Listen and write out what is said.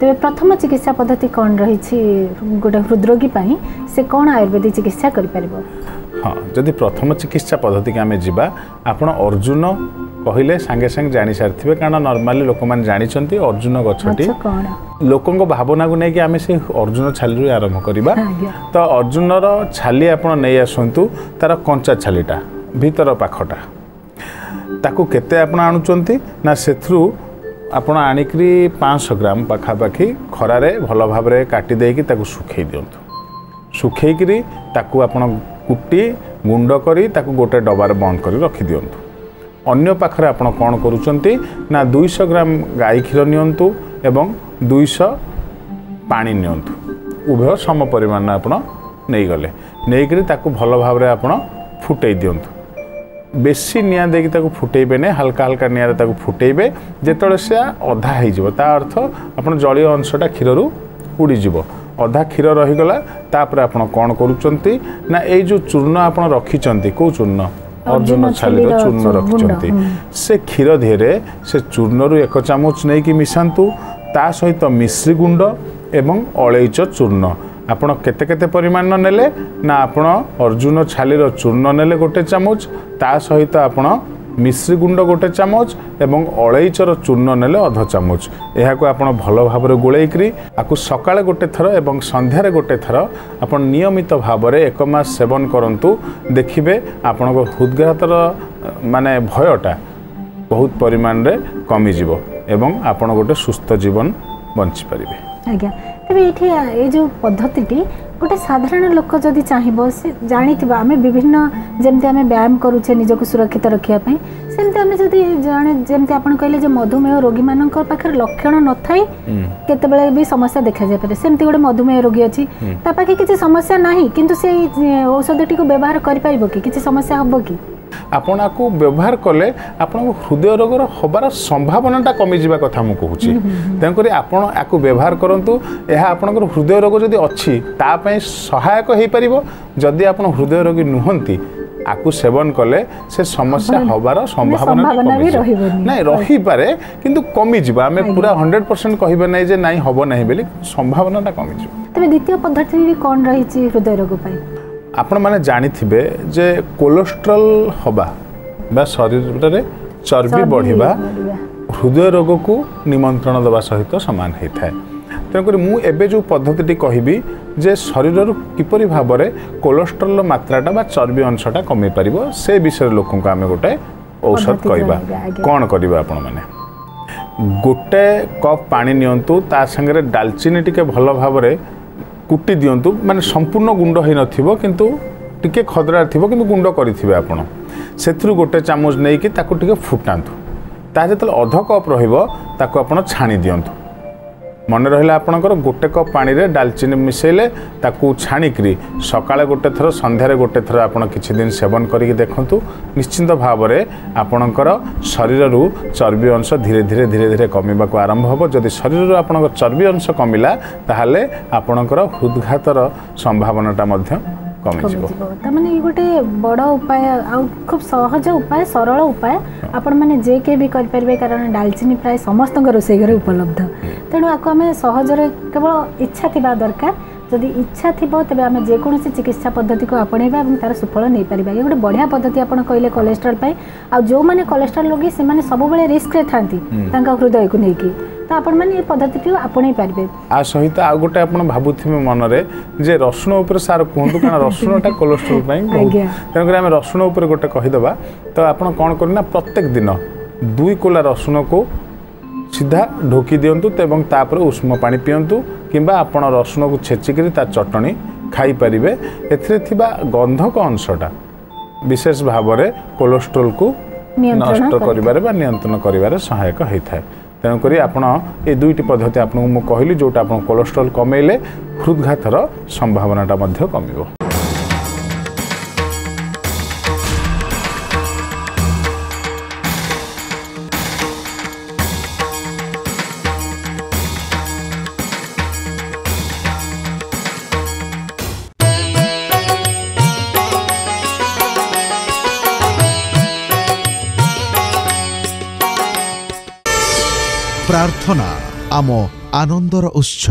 तेरे प्रथम चिकित्सा पद्धति कौन रही गोटे हृदरोगी से कौन आयुर्वेदिक चिकित्सा कर पारिबो? हाँ जदि प्रथम चिकित्सा पद्धति के आमे जिबा आपण अर्जुन कहले सांगे सांगे जानी सारथिबे कारण नॉर्मली लोक मान जानिचंती अर्जुन गछटी लोकंक भावना को नहीं आमे से अर्जुन छाली आरंभ करिबा। तो अर्जुन रो छाली आपण नै आसंतु तार कंचा छालीटा भीतर पाखटा ताकू केते आपण आणुचंती ना सेथरु आपण आनिकरी 500 ग्राम पाखापाखी खरारे भल भाव काटी देकी ताकू सुखै दियंतु सुखैकरी ताकू आपण कुटी गुंड करी ताकू गोटे डबार बंद करी रखी दियंतु। अन्य पाखरे आपण कौन करूचंती ना 200 ग्राम गाई क्षीर नियंतु एवं 200 पानी नियंतु उभय सम परिमाण आपण नहीं गले नहीं ताकू भल भाव आपण फुटै दियंतु। बेसी निया देकी ताकू फुटेबे ने हल्का हल्का निया ताकू फुटेबे जेतळे से अधा हो जिवो ता अर्थ आपण जलीय अंशटा क्षीररू उड़ी जिवो अधा क्षीर रही गला तापर आपण कौन करूचंती ना ए जो चूर्ण आपण रखिचंती को चूर्ण अर्जुन छालीर चूर्ण रखिचंती से क्षीर धीरे से चूर्णरू 1 चामच नहीं कि मिसांतु ता सहित मिश्री गुंड एवं अलैच चूर्ण आपण केते केते परिमाण नेले ना आपण अर्जुन छालीर चूर्ण नेले गोटे चामच ता सहित आपण मिश्री गुंड गोटे चामच एवं अलैचर चूर्ण नेले अध चामच यह आपण भल भाव गोलैक्री आपको सकाळे गोटे थर एवं संध्यारे गोटे थर आपण नियमित भाव 1 मास सेवन करंतु देखिबे आपण हृदघातर माने भयटा बहुत परिमाण रे कमी जिवो एवं आपण गोटे सुस्थ जीवन बंची परिबे। आज्ञा तेरे ये जो पद्धति गोटे साधारण लोक जदि चाहिए से जानी आम विभिन्न जमती आम व्यायाम करुचे निजक सुरक्षित रखापी सेमती आम जदि जाने जमती आप कहले मधुमेह रोगी मान पाखे लक्षण न थाई केते भी समस्या देखा जाए सेमती गोटे मधुमेह रोगी अच्छी पाखे किसी समस्या ना किंतु से औषधटी को व्यवहार कर कि समस्या हम कि आपण आपको व्यवहार कले आपण हृदय रोगर हबार संभावनाटा कमी जावा कथा मु कहूची तेणुक आपण आपको व्यवहार करंतु यह आपणकर हृदय रोग जदि अच्छी तापाई सहायक हो पारिबो जदि आपण हृदय रोगी नुहंती आपको सेवन कले से समस्या हबार संभावना नहीं रही पारे किंतु कमी जिबा आमे पूरा 100% कहबे नै जे नाही हबो नाही बेली संभावनाटा कमी जिबा। तबे द्वितीय पद्धति कोन रही छि हृदय रोग पई आपण माने जानी थिबे जे कोलेस्ट्रॉल हबा बा शरीर रे चर्बी बढ़िबा हृदय रोग को निमंत्रण दबा सहित समान होता है। तेणुक मु एबे जो पद्धति कहबी जे शरीर किपरि भाव में कोलेस्ट्रॉल मात्राटा बा चर्बी अंशटा कमी पारिबो से विषय लोकों को आमे गोटे औषध कहबा कौन करबा आपण माने गोटे कप पानी नियंतु ता संगे दालचीनी टिके भल भाव में कुटी दियंतु माने संपूर्ण गुंड होई नथिबो किंतु टिके खदरा थिबो किंतु गुंड करिथिबे आपण सेथरु गोटे चामच नै कि ताकू टिके फुटांतु ता जेतल अध कप रहिबो ताकू आपण छाणी दियंतु मन रहिला आपणकर गोटे कप पानी रे दालचीनी मिसेले ताकू छाणीकरी सकाळे गोटे थर संध्यारे गोटे थर आपण किछि दिन सेवन करिक देखंतु निश्चित भाव रे आपणकर शरीररू चर्बी अंश धीरे धीरे धीरे धीरे कमिबा को आरंभ होबो जदि शरीररू आपणकर चर्बी अंश कमिला ताहाले आपणकर हृदघातर संभावनाटा मध्य कमी जिवो तमाने ये गोटे बड़ उपाय आ खूब सहज उपाय सरल उपाय आपण माने जे के भी कर परबे कारण दालचीनी प्राय समस्त रोषेई घरे उपलब्ध तेणु आपको आम सहजरे केवल इच्छा थिबा दरकार जदि इच्छा थिबो तबे आम जेकोसी चिकित्सा पद्धति को आपणेबा और तार सुफल नहीं पारिबा ये गोटे बढ़िया पद्धति आपण कहले कोलेस्ट्रॉल पाई आ जो माने कोलेस्ट्रॉल रोगी से माने सब बेले रिस्क रे थांती तांका हृदय को नेकी तो आपण माने ये पद्धति को आपणे पारिबे आ सहित आ गोटे आपण भाबुथिबे मन रे जे रसुण ऊपर सार कहंतु कारण रसुणटा कोलेस्ट्रॉल पाई तेणुक आम रसुण ऊपर गोटे कहीदेबा तो आपण कोन करना प्रत्येक दिन 2 कोला रसुण को सीधा ढोकी दियंतु एवं तापर उष्म पानी पियंतु किंबा आपण रसुण को छेचिकरी ता चटणी खाई परिबे एथिरे थिबा गंधक अंशटा विशेष भाव में कोलेस्ट्रॉल को नष्ट करिबारे बा नियंत्रण करिबारे सहायक होइथाय। तेणुक आपण ये दुईटी पद्धति आपको मु कहली जोटा आपण कोलेस्ट्रॉल कमेले हृदघातर संभावनाटा मध्य कमिबो। प्रार्थना आम ଆନନ୍ଦର ଉତ୍ସ।